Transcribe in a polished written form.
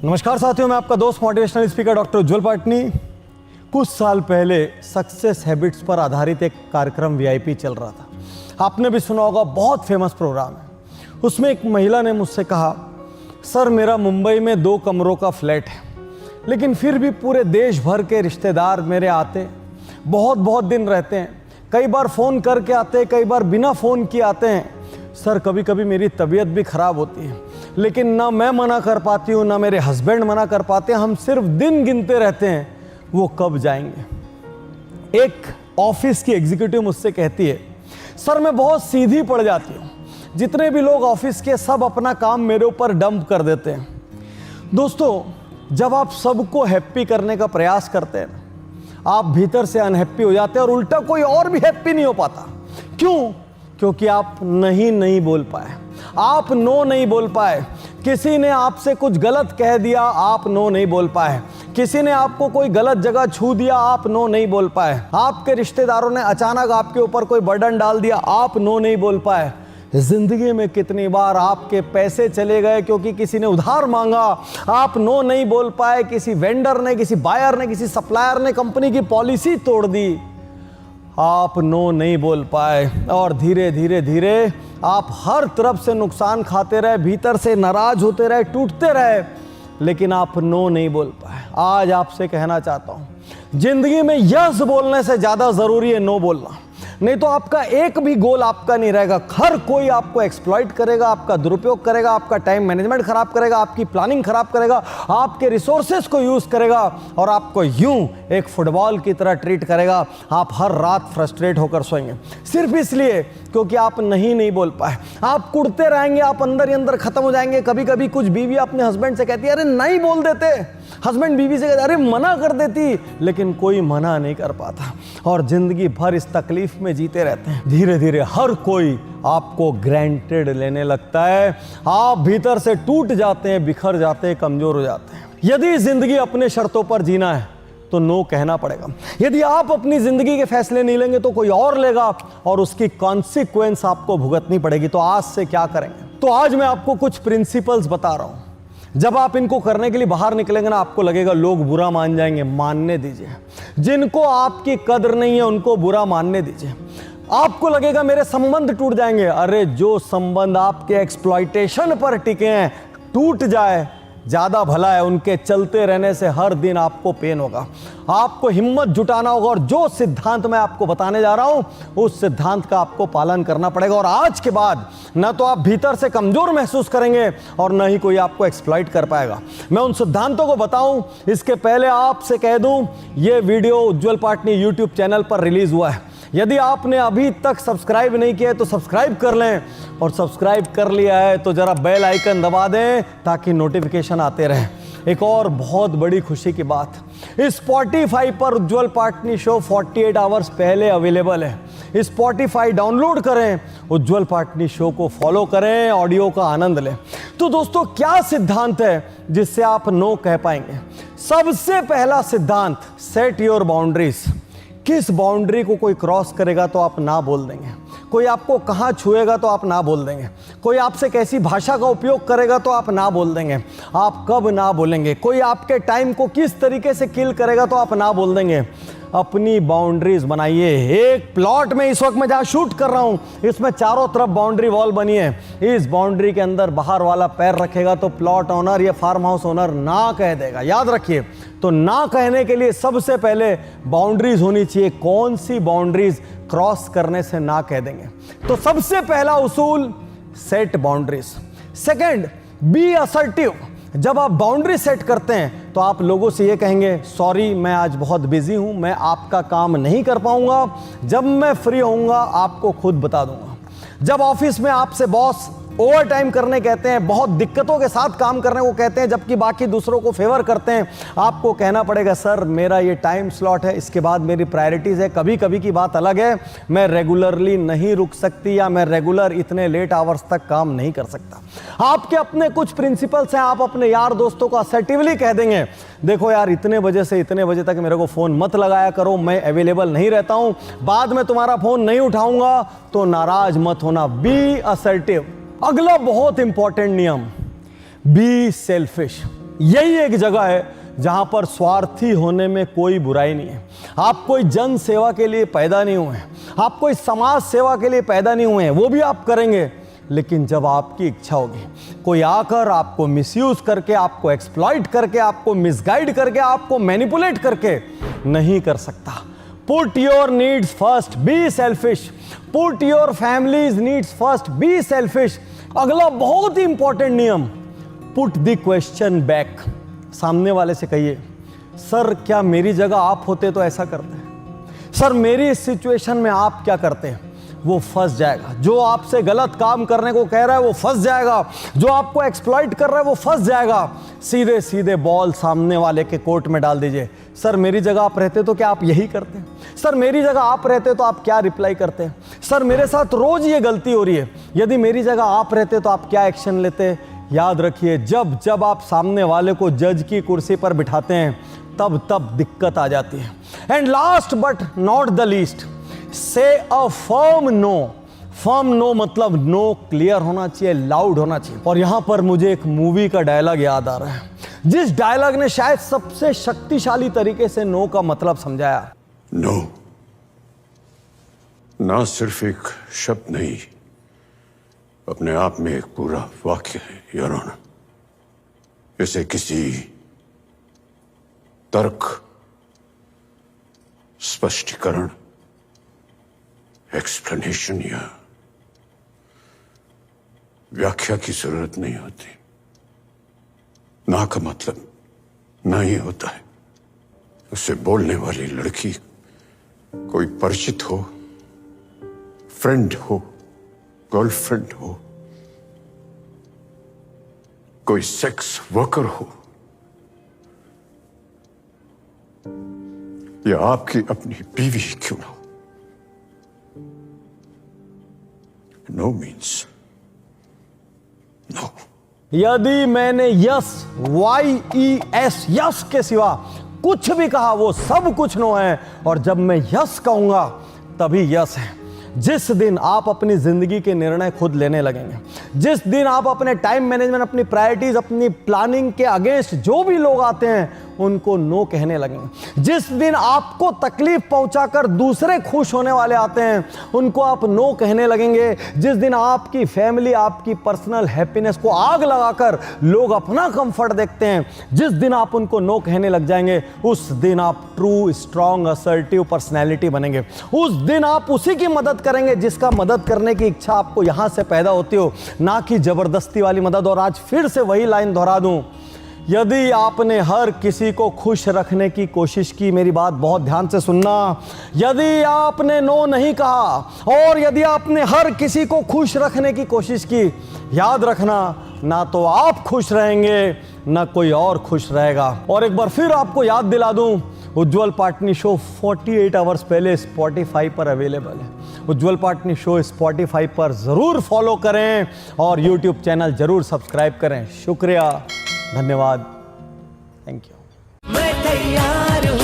नमस्कार साथियों, मैं आपका दोस्त मोटिवेशनल स्पीकर डॉक्टर उज्ज्वल पाटनी। कुछ साल पहले सक्सेस हैबिट्स पर आधारित एक कार्यक्रम वीआईपी चल रहा था। आपने भी सुना होगा, बहुत फेमस प्रोग्राम है। उसमें एक महिला ने मुझसे कहा, सर मेरा मुंबई में 2 कमरों का फ्लैट है, लेकिन फिर भी पूरे देश भर के रिश्तेदार मेरे आते, बहुत दिन रहते हैं। कई बार फ़ोन करके आते, कई बार बिना फ़ोन किए आते हैं। सर कभी कभी मेरी तबीयत भी ख़राब होती है, लेकिन ना मैं मना कर पाती हूँ, ना मेरे हस्बैंड मना कर पाते हैं। हम सिर्फ दिन गिनते रहते हैं वो कब जाएंगे। एक ऑफिस की एग्जीक्यूटिव मुझसे कहती है, सर मैं बहुत सीधी पड़ जाती हूँ, जितने भी लोग ऑफिस के सब अपना काम मेरे ऊपर डंप कर देते हैं। दोस्तों, जब आप सबको हैप्पी करने का प्रयास करते हैं, आप भीतर से अनहैप्पी हो जाते हैं और उल्टा कोई और भी हैप्पी नहीं हो पाता। क्यों? क्योंकि आप नहीं बोल पाए, आप नो नहीं बोल पाए। किसी ने आपसे कुछ गलत कह दिया, आप नो नहीं बोल पाए। किसी ने आपको कोई गलत जगह छू दिया, आप नो नहीं बोल पाए। आपके रिश्तेदारों ने अचानक आपके ऊपर कोई बर्डन डाल दिया, आप नो नहीं बोल पाए। जिंदगी में कितनी बार आपके पैसे चले गए क्योंकि किसी ने उधार मांगा, आप नो नहीं बोल पाए। किसी वेंडर ने, किसी बायर ने, किसी सप्लायर ने कंपनी की पॉलिसी तोड़ दी, आप नो नहीं बोल पाए। और धीरे धीरे आप हर तरफ से नुकसान खाते रहे, भीतर से नाराज होते रहे, टूटते रहे, लेकिन आप नो नहीं बोल पाए। आज आपसे कहना चाहता हूं, जिंदगी में यस बोलने से ज्यादा जरूरी है नो बोलना। नहीं तो आपका एक भी गोल आपका नहीं रहेगा। हर कोई आपको एक्सप्लॉइट करेगा, आपका दुरुपयोग करेगा, आपका टाइम मैनेजमेंट खराब करेगा, आपकी प्लानिंग खराब करेगा, आपके रिसोर्सेस को यूज करेगा और आपको यूं एक फुटबॉल की तरह ट्रीट करेगा। आप हर रात फ्रस्ट्रेट होकर सोएंगे, सिर्फ इसलिए क्योंकि आप नहीं बोल पाए। आप कुड़ते रहेंगे, आप अंदर ही अंदर खत्म हो जाएंगे। कभी कभी कुछ बीवी अपने हस्बैंड से कहती है, अरे नहीं बोल देते। हस्बैंड बीवी से कहते, अरे मना कर देती, लेकिन कोई मना नहीं कर पाता और जिंदगी भर इस तकलीफ में जीते रहते हैं। धीरे धीरे हर कोई आपको ग्रांटेड लेने लगता है। आप भीतर से टूट जाते हैं, बिखर जाते हैं, कमजोर हो जाते हैं। यदि जिंदगी अपने शर्तों पर जीना है तो नो कहना पड़ेगा। यदि आप अपनी जिंदगी के फैसले नहीं लेंगे तो कोई और लेगा और उसकी कॉन्सिक्वेंस आपको भुगतनी पड़ेगी। तो आज से क्या करेंगे? तो आज मैं आपको कुछ प्रिंसिपल्स बता रहा हूं। जब आप इनको करने के लिए बाहर निकलेंगे ना, आपको लगेगा लोग बुरा मान जाएंगे, मानने दीजिए। जिनको आपकी कदर नहीं है उनको बुरा मानने दीजिए। आपको लगेगा मेरे संबंध टूट जाएंगे, अरे जो संबंध आपके एक्सप्लॉइटेशन पर टिके हैं टूट जाए, ज्यादा भला है। उनके चलते रहने से हर दिन आपको पेन होगा। आपको हिम्मत जुटाना होगा और जो सिद्धांत मैं आपको बताने जा रहा हूं उस सिद्धांत का आपको पालन करना पड़ेगा। और आज के बाद ना तो आप भीतर से कमजोर महसूस करेंगे और ना ही कोई आपको एक्सप्लॉइट कर पाएगा। मैं उन सिद्धांतों को बताऊं इसके पहले आपसे कह दूं, यह वीडियो उज्ज्वल पाटनी यूट्यूब चैनल पर रिलीज हुआ है। यदि आपने अभी तक सब्सक्राइब नहीं किया है तो सब्सक्राइब कर लें, और सब्सक्राइब कर लिया है तो जरा बेल आइकन दबा दें ताकि नोटिफिकेशन आते रहे। एक और बहुत बड़ी खुशी की बात, स्पॉटिफाई पर उज्ज्वल पाटनी शो 48 आवर्स पहले अवेलेबल है। स्पॉटिफाई डाउनलोड करें, उज्ज्वल पाटनी शो को फॉलो करें, ऑडियो का आनंद लें। तो दोस्तों, क्या सिद्धांत है जिससे आप नो कह पाएंगे? सबसे पहला सिद्धांत, सेट योर बाउंड्रीज। किस बाउंड्री को कोई क्रॉस करेगा तो आप ना बोल देंगे। कोई आपको कहाँ छुएगा तो आप ना बोल देंगे। कोई आपसे कैसी भाषा का उपयोग करेगा तो आप ना बोल देंगे। आप कब ना बोलेंगे। कोई आपके टाइम को किस तरीके से किल करेगा तो आप ना बोल देंगे। अपनी बाउंड्रीज बनाइए। एक प्लॉट में इस वक्त मैं जहाँ शूट कर रहा हूँ, इसमें चारों तरफ बाउंड्री वॉल बनी है। इस बाउंड्री के अंदर बाहर वाला पैर रखेगा तो प्लॉट ओनर या फार्म हाउस ओनर ना कह देगा। याद रखिए, तो ना कहने के लिए सबसे पहले बाउंड्रीज होनी चाहिए। कौन सी बाउंड्रीज क्रॉस करने से ना कह देंगे? तो सबसे पहला उसूल, set boundaries. Second, be assertive. जब आप बाउंड्री सेट करते हैं तो आप लोगों से ये कहेंगे, सॉरी मैं आज बहुत बिजी हूं, मैं आपका काम नहीं कर पाऊंगा, जब मैं फ्री होऊंगा आपको खुद बता दूंगा। जब ऑफिस में आपसे बॉस ओवर टाइम करने कहते हैं, बहुत दिक्कतों के साथ काम करने को कहते हैं, जबकि बाकी दूसरों को फेवर करते हैं, आपको कहना पड़ेगा, सर मेरा ये टाइम स्लॉट है, इसके बाद मेरी प्रायोरिटीज़ है। कभी कभी की बात अलग है, मैं रेगुलरली नहीं रुक सकती या मैं रेगुलर इतने लेट आवर्स तक काम नहीं कर सकता। आपके अपने कुछ प्रिंसिपल्स हैं। आप अपने यार दोस्तों को असर्टिवली कह देंगे, देखो यार इतने बजे से इतने बजे तक मेरे को फ़ोन मत लगाया करो, मैं अवेलेबल नहीं रहता हूँ, बाद में तुम्हारा फ़ोन नहीं उठाऊंगा, तो नाराज मत होना। Be assertive. अगला बहुत इंपॉर्टेंट नियम, बी सेल्फिश। यही एक जगह है जहां पर स्वार्थी होने में कोई बुराई नहीं है। आप कोई जन सेवा के लिए पैदा नहीं हुए हैं, आप कोई समाज सेवा के लिए पैदा नहीं हुए हैं, वो भी आप करेंगे, लेकिन जब आपकी इच्छा होगी, कोई आकर आपको मिसयूज करके, आपको एक्सप्लॉइट करके, आपको मिसगाइड करके, आपको मैनिपुलेट करके नहीं कर सकता। Put your needs first, be selfish. Put your families needs first, be selfish. अगला बहुत ही इंपॉर्टेंट नियम, पुट द क्वेश्चन बैक। सामने वाले से कहिए, सर क्या मेरी जगह आप होते तो ऐसा करते हैं? सर मेरी इस सिचुएशन में आप क्या करते हैं? वो फंस जाएगा। जो आपसे गलत काम करने को कह रहा है वो फंस जाएगा, जो आपको एक्सप्लॉइट कर रहा है वो फंस जाएगा। सीधे सीधे बॉल सामने वाले के कोर्ट में डाल दीजिए। सर मेरी जगह आप रहते तो क्या आप यही करते? सर मेरी जगह आप रहते तो आप क्या रिप्लाई करते? सर मेरे साथ रोज ये गलती हो रही है, यदि मेरी जगह आप रहते तो आप क्या एक्शन लेते? याद रखिए, जब जब आप सामने वाले को जज की कुर्सी पर बिठाते हैं तब तब दिक्कत आ जाती है। And last but not the least, say a firm no. Firm no मतलब नो क्लियर होना चाहिए, लाउड होना चाहिए। और यहां पर मुझे एक मूवी का डायलॉग याद आ रहा है, जिस डायलॉग ने शायद सबसे शक्तिशाली तरीके से नो का मतलब समझाया। नो ना सिर्फ एक शब्द नहीं, अपने आप में एक पूरा वाक्य है योर ऑनर। इसे किसी तर्क, स्पष्टीकरण, एक्सप्लेनेशन या व्याख्या की जरूरत नहीं होती। ना का मतलब ना ही होता है। उसे बोलने वाली लड़की कोई परिचित हो, फ्रेंड हो, गर्लफ्रेंड हो, कोई सेक्स वर्कर हो, या आपकी अपनी बीवी क्यों ना हो, नो मीन्स नो। यदि मैंने यस, YES, यस के सिवा कुछ भी कहा वो सब कुछ नो है। और जब मैं यस कहूंगा तभी यस है। जिस दिन आप अपनी जिंदगी के निर्णय खुद लेने लगेंगे, जिस दिन आप अपने टाइम मैनेजमेंट, अपनी प्रायोरिटीज, अपनी प्लानिंग के अगेंस्ट जो भी लोग आते हैं उनको नो कहने लगेंगे, जिस दिन आपको तकलीफ पहुंचाकर दूसरे खुश होने वाले आते हैं उनको आप नो कहने लगेंगे, जिस दिन आपकी फैमिली, आपकी पर्सनल हैप्पीनेस को आग लगाकर लोग अपना कंफर्ट देखते हैं, जिस दिन आप उनको नो कहने लग जाएंगे, उस दिन आप ट्रू, स्ट्रांग, असर्टिव पर्सनैलिटी बनेंगे। उस दिन आप उसी की मदद करेंगे जिसका मदद करने की इच्छा आपको यहां से पैदा होती हो, ना कि जबरदस्ती वाली मदद। और आज फिर से वही लाइन दोहरा दूं, यदि आपने हर किसी को खुश रखने की कोशिश की, मेरी बात बहुत ध्यान से सुनना, यदि आपने नो नहीं कहा और यदि आपने हर किसी को खुश रखने की कोशिश की, याद रखना, ना तो आप खुश रहेंगे ना कोई और खुश रहेगा। और एक बार फिर आपको याद दिला दूं, उज्ज्वल पाटनी शो 48 आवर्स पहले स्पॉटिफाई पर अवेलेबल है। उज्ज्वल पाटनी शो स्पॉटिफाई पर ज़रूर फॉलो करें और यूट्यूब चैनल ज़रूर सब्सक्राइब करें। शुक्रिया, धन्यवाद, थैंक यू। मैं तैयार हूँ।